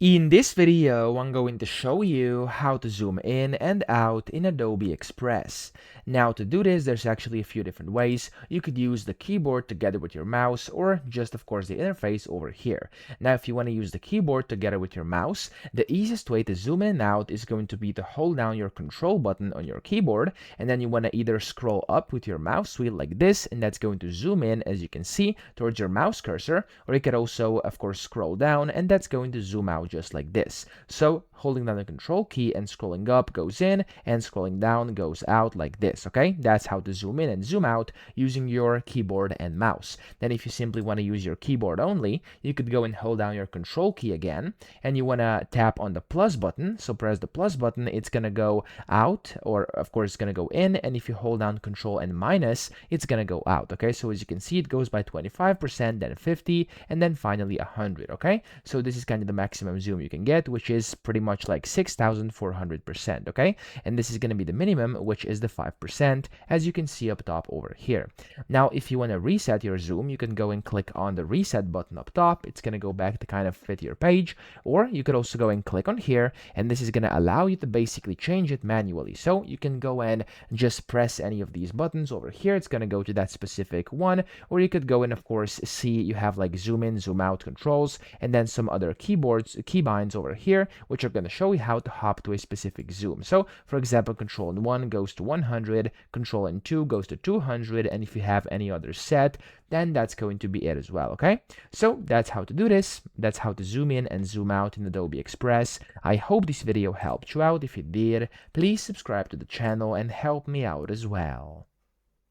In this video, I'm going to show you how to zoom in and out in Adobe Express. Now to do this, there's actually a few different ways. You could use the keyboard together with your mouse or just of course the interface over here. Now if you want to use the keyboard together with your mouse, the easiest way to zoom in and out is going to be to hold down your control button on your keyboard, and then you want to either scroll up with your mouse wheel like this, and that's going to zoom in, as you can see, towards your mouse cursor, or you could also of course scroll down, and that's going to zoom out just like this. So holding down the control key and scrolling up goes in, and scrolling down goes out like this. Okay, that's how to zoom in and zoom out using your keyboard and mouse. Then if you simply want to use your keyboard only, you could go and hold down your control key again, and you want to tap on the plus button. So press the plus button, it's going to go out, or of course it's going to go in, and if you hold down control and minus, it's going to go out. Okay, so as you can see, it goes by 25%, then 50, and then finally 100. Okay, so this is kind of the maximum zoom you can get, which is pretty much like 6,400%. Okay, and this is going to be the minimum, which is the 5%, as you can see up top over here. Now if you want to reset your zoom, you can go and click on the reset button up top. It's going to go back to kind of fit your page, or you could also go and click on here, and this is going to allow you to basically change it manually. So you can go and just press any of these buttons over here. It's going to go to that specific one, or you could go and of course see you have like zoom in, zoom out controls, and then some other keybinds over here, which are going to show you how to hop to a specific zoom. So for example, control and 1 goes to 100, control and 2 goes to 200, and if you have any other set, then that's going to be it as well. Okay, so that's how to do this. That's how to zoom in and zoom out in Adobe Express. I hope this video helped you out. If it did, please subscribe to the channel and help me out as well.